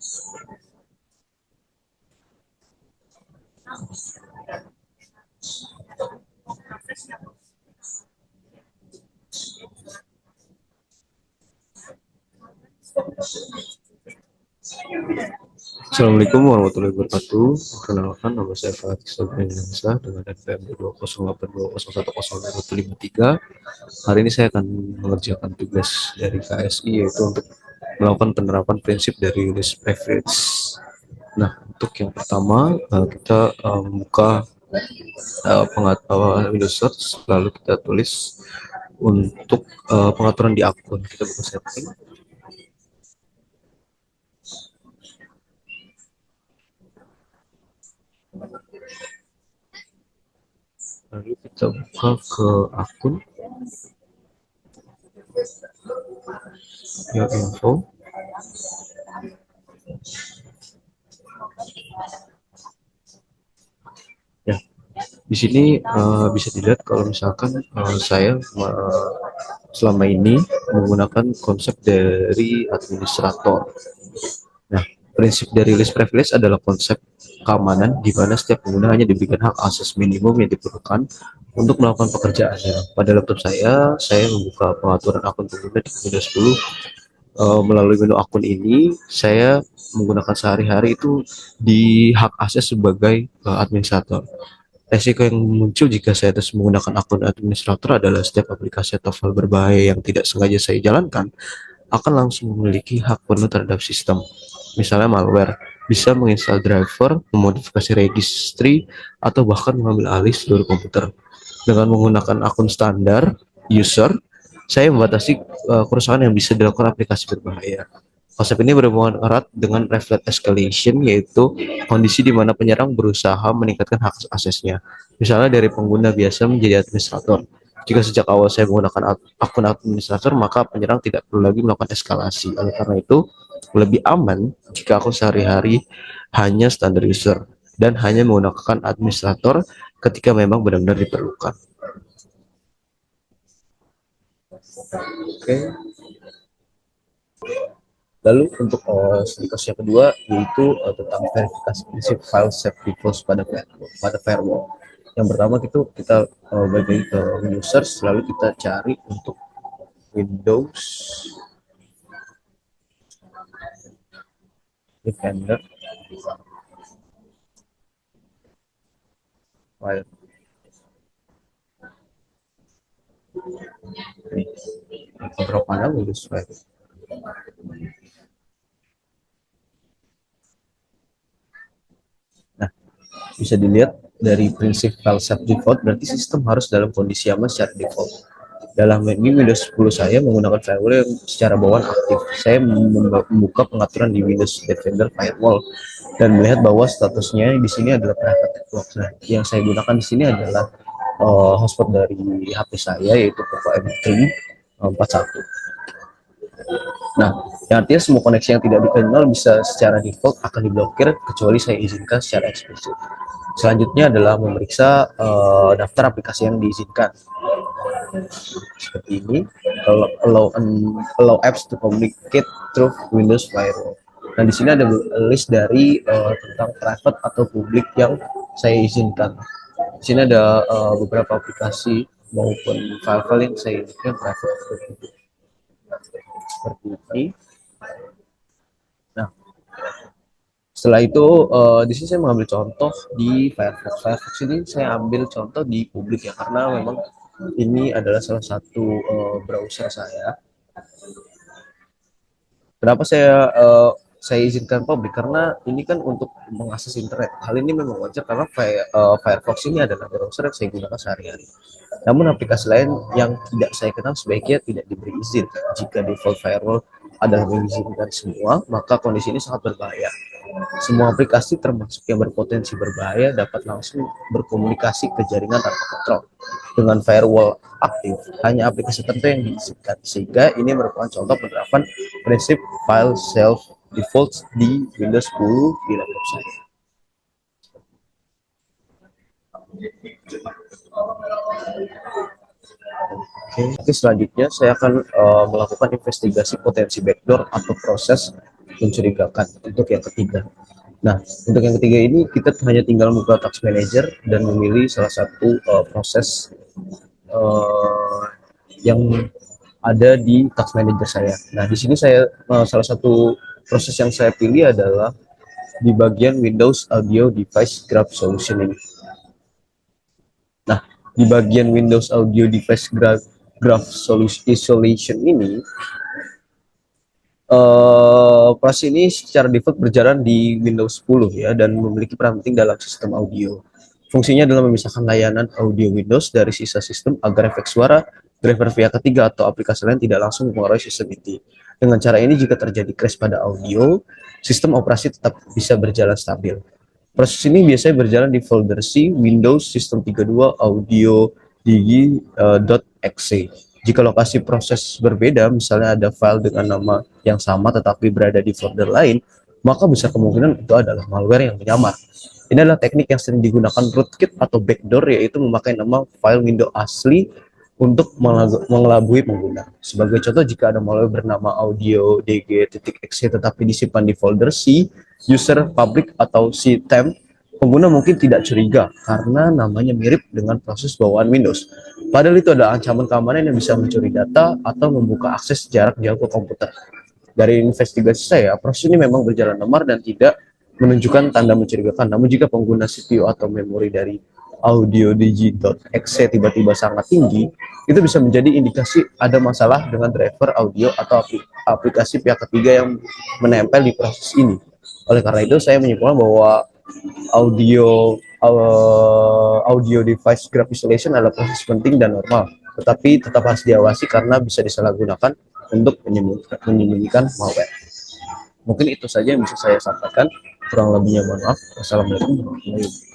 Assalamualaikum warahmatullahi wabarakatuh. Perkenalkan, nama saya Fatih Sofiansa dengan NPM 20820111053. Hari ini saya akan mengerjakan tugas dari KSI, yaitu untuk melakukan penerapan prinsip dari list privilege. Nah, untuk yang pertama, kita buka Windows Search, lalu kita tulis untuk pengaturan di akun. Kita buka setting, lalu kita buka ke akun ya info. Ya, di sini bisa dilihat kalau misalkan saya selama ini menggunakan konsep dari administrator. Nah, prinsip dari list privilege adalah konsep keamanan di mana setiap pengguna hanya diberikan hak akses minimum yang diperlukan untuk melakukan pekerjaannya. Pada laptop saya membuka pengaturan akun pengguna di Windows 10. Melalui menu akun ini, saya menggunakan sehari-hari itu di hak akses sebagai administrator. Resiko yang muncul jika saya terus menggunakan akun administrator adalah setiap aplikasi atau file berbahaya yang tidak sengaja saya jalankan akan langsung memiliki hak penuh terhadap sistem. Misalnya malware, bisa menginstal driver, memodifikasi registry, atau bahkan mengambil alih seluruh komputer. Dengan menggunakan akun standar user, saya membatasi kerusakan yang bisa dilakukan aplikasi berbahaya. Konsep ini berhubungan erat dengan privilege escalation, yaitu kondisi di mana penyerang berusaha meningkatkan hak aksesnya. Misalnya dari pengguna biasa menjadi administrator. Jika sejak awal saya menggunakan akun administrator, maka penyerang tidak perlu lagi melakukan eskalasi. Oleh karena itu, lebih aman jika aku sehari-hari hanya standar user dan hanya menggunakan administrator ketika memang benar-benar diperlukan. Oke. Lalu untuk kasus yang kedua yaitu tentang verifikasi prinsip file save default pada firewall. Yang pertama itu kita balik lagi ke users, lalu kita cari untuk Windows Defender file. Ini beberapa nama Windows file. Nah, bisa dilihat dari prinsip file save default, berarti sistem harus dalam kondisi aman secara default. Dalam ini Windows 10 saya menggunakan firewall yang secara bawaan aktif. Saya membuka pengaturan di Windows Defender Firewall dan melihat bahwa statusnya di sini adalah private network. Nah, yang saya gunakan di sini adalah hotspot dari HP saya, yaitu Poco M3 41. Nah, yang artinya semua koneksi yang tidak dikenal bisa secara default akan diblokir kecuali saya izinkan secara eksplisit. Selanjutnya adalah memeriksa daftar aplikasi yang diizinkan. Seperti ini, allow apps to communicate through Windows Firewall. Nah, di sini ada list dari tentang private atau publik yang saya izinkan. Di sini ada beberapa aplikasi maupun file-file yang saya izinkan private atau publik. Seperti ini. Nah, setelah itu di sini saya mengambil contoh di Firefox. Firefox ini saya ambil contoh di publik ya, karena memang ini adalah salah satu browser saya. Kenapa saya izinkan publik? Karena ini kan untuk mengakses internet. Hal ini memang wajar karena Firefox ini adalah browser yang saya gunakan sehari-hari. Namun aplikasi lain yang tidak saya kenal sebaiknya tidak diberi izin. Jika default firewall adalah mengizinkan semua, maka kondisi ini sangat berbahaya. Semua aplikasi termasuk yang berpotensi berbahaya dapat langsung berkomunikasi ke jaringan tanpa kontrol. Dengan firewall aktif, hanya aplikasi tertentu yang diizinkan, sehingga ini merupakan contoh penerapan prinsip file self default di Windows 10 di laptop saya. Oke, selanjutnya saya akan melakukan investigasi potensi backdoor atau proses mencurigakan untuk yang ketiga. Nah, untuk yang ketiga ini kita hanya tinggal buka Task Manager dan memilih salah satu proses uh, yang ada di Task Manager saya. Nah, di sini saya salah satu proses yang saya pilih adalah di bagian Windows Audio Device Graph Solution ini. Nah, di bagian Windows Audio Device Graph Solution Isolation ini, proses ini secara default berjalan di Windows 10 ya, dan memiliki peran penting dalam sistem audio. Fungsinya adalah memisahkan layanan audio Windows dari sisa sistem agar efek suara, driver pihak ketiga, atau aplikasi lain tidak langsung mempengaruhi sistem inti. Dengan cara ini, jika terjadi crash pada audio, sistem operasi tetap bisa berjalan stabil. Proses ini biasanya berjalan di folder C Windows System 32 Audio digi.exe. Jika lokasi proses berbeda, misalnya ada file dengan nama yang sama tetapi berada di folder lain, maka besar kemungkinan itu adalah malware yang menyamar. Ini adalah teknik yang sering digunakan rootkit atau backdoor, yaitu memakai nama file Windows asli untuk mengelabui pengguna. Sebagai contoh, jika ada malware bernama audio dg.exe tetapi disimpan di folder C, user, public, atau C temp, pengguna mungkin tidak curiga karena namanya mirip dengan proses bawaan Windows. Padahal itu ada ancaman keamanan yang bisa mencuri data atau membuka akses jarak jauh ke komputer. Dari investigasi saya, proses ini memang berjalan lemar dan tidak menunjukkan tanda mencurigakan. Namun jika pengguna CPU atau memori dari audiodigi.exe tiba-tiba sangat tinggi, itu bisa menjadi indikasi ada masalah dengan driver audio atau aplikasi pihak ketiga yang menempel di proses ini. Oleh karena itu, saya menyimpulkan bahwa audio device graph isolation adalah proses penting dan normal, tetapi tetap harus diawasi karena bisa disalahgunakan untuk menyembunyikan malware. Mungkin itu saja yang bisa saya sampaikan. Kurang lebihnya mohon maaf. Wassalamualaikum warahmatullahi wabarakatuh.